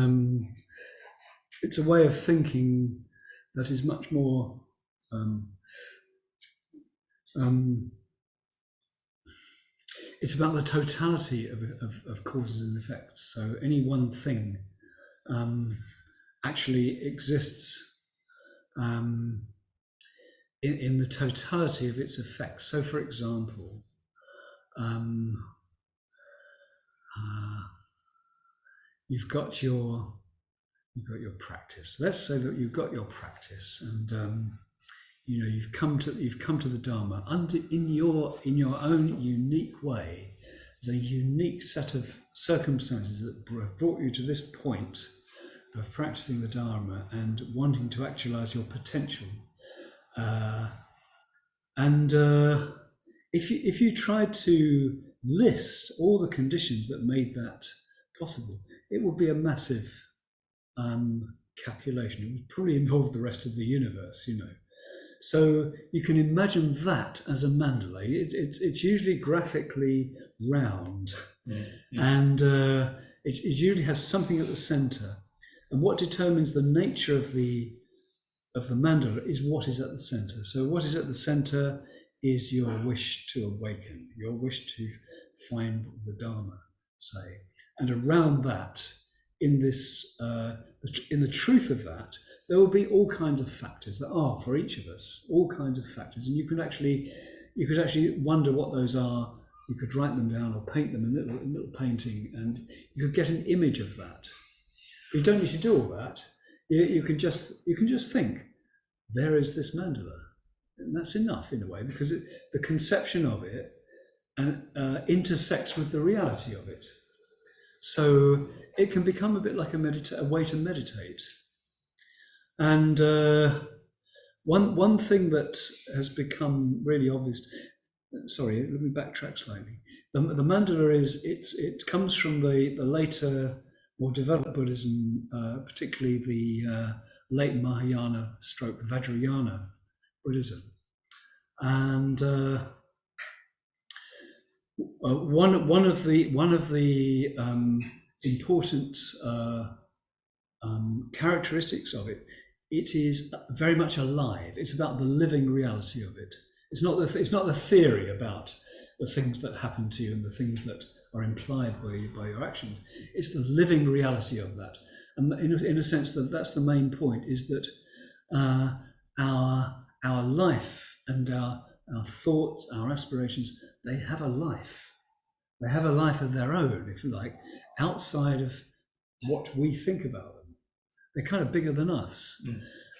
a way of thinking that is much more it's about the totality of causes and effects. So any one thing actually exists in the totality of its effects. So, for example, you've got your practice. Let's say that you've got your practice, and you've come to the Dharma in your own unique way. There's a unique set of circumstances that have brought you to this point of practicing the Dharma and wanting to actualize your potential. If you tried to list all the conditions that made that possible, it would be a massive calculation. It would probably involve the rest of the universe, So you can imagine that as a mandala. It's usually graphically round, and it usually has something at the center. And what determines the nature of the mandala is what is at the center. So what is at the center is your wish to awaken, your wish to find the Dharma, say. And around that, in the truth of that, there will be all kinds of factors that are for each of us, all kinds of factors, and you could actually wonder what those are. You could write them down or paint them in a little painting, and you could get an image of that. But you don't need to do all that. You can just think, there is this mandala, and that's enough in a way, because the conception of it intersects with the reality of it. So it can become a bit like a way to meditate. And one thing that has become really obvious. Sorry, let me backtrack slightly. The mandala it comes from the later, more developed Buddhism, particularly the late Mahayana stroke Vajrayana Buddhism, and one of the important characteristics of it. It is very much alive. It's about the living reality of it. It's not the theory about the things that happen to you and the things that are implied by your actions. It's the living reality of that. And in a sense, that's the main point, is that our life and our thoughts, our aspirations, they have a life. They have a life of their own, if you like, outside of what we think about them. They're kind of bigger than us.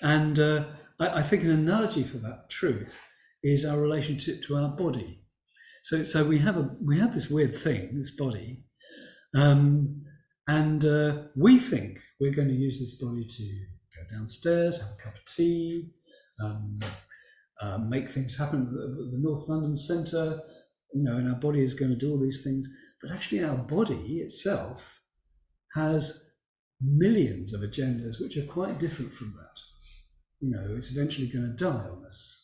And I think an analogy for that truth is our relationship to our body. So we have this weird thing, this body, and we think we're going to use this body to go downstairs, have a cup of tea, make things happen at the North London Centre, and our body is going to do all these things. But actually our body itself has millions of agendas which are quite different from that. It's eventually going to die on us.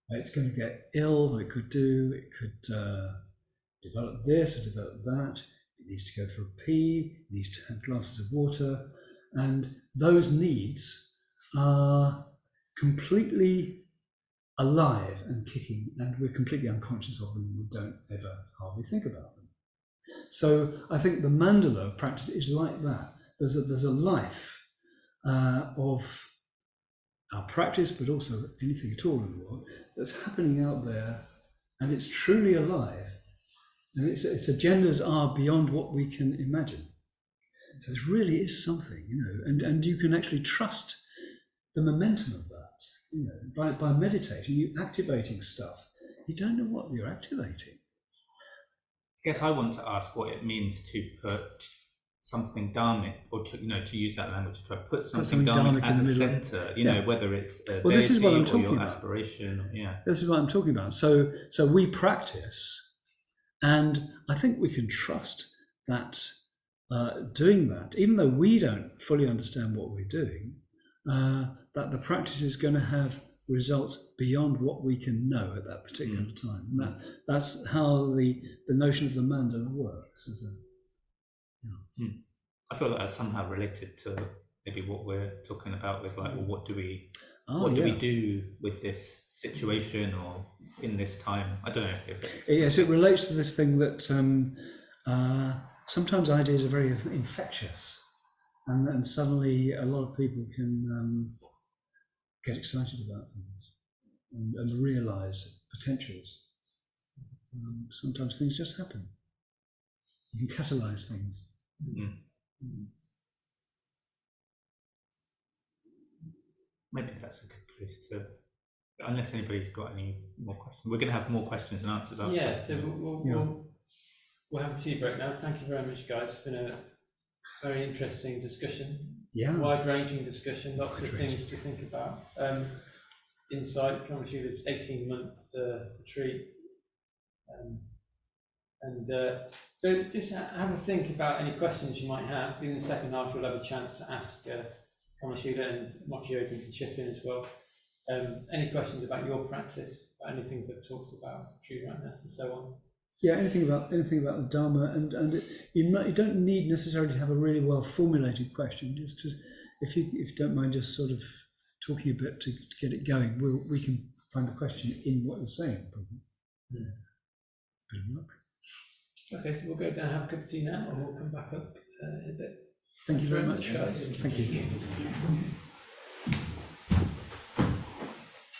It's going to get ill, it could develop this or develop that. It needs to go for a pee, it needs to have glasses of water. And those needs are completely alive and kicking, and we're completely unconscious of them. We don't ever hardly think about them. So I think the mandala of practice is like that. There's a life of our practice, but also anything at all in the world that's happening out there, and it's truly alive. And its agendas are beyond what we can imagine. So there really is something, and you can actually trust the momentum of that. By meditating, you're activating stuff. You don't know what you're activating. I guess I want to ask what it means to put something dharmic, or to use that language, to put something dharmic at the centre, whether it's this is what I'm talking about. Aspiration. This is what I'm talking about. So we practice, and I think we can trust that doing that, even though we don't fully understand what we're doing, that the practice is going to have results beyond what we can know at that particular time. And that's how the notion of the mandala works. I feel that that's somehow related to maybe what we're talking about with what do we do with this situation or in this time? I don't know if it's... Yes, it relates to this thing that sometimes ideas are very infectious, and suddenly a lot of people can get excited about things and realise potentials. Sometimes things just happen. You can catalyse things. Maybe that's a good place to, unless anybody's got any more questions. We're going to have more questions and answers after. Yeah, so we'll have a tea break now. Thank you very much, guys. It's been a very interesting discussion. Wide-ranging discussion, lots of things to think about. Inside Kamashila's 18-month retreat. So just have a think about any questions you might have. In the second half, we'll have a chance to ask Kamalashila, and Mokshayayoghin can chip in as well. Any questions about your practice, about any things that we've talked about, Tree Runner, and so on? Yeah, anything about the Dharma, and you don't need necessarily to have a really well formulated question. Just to, if you don't mind, just sort of talking a bit to get it going. We can find the question in what you're saying, probably. Good luck. Okay, so we'll go down and have a cup of tea now, and we'll come back up in a bit. Thank you very much, guys. Thank you.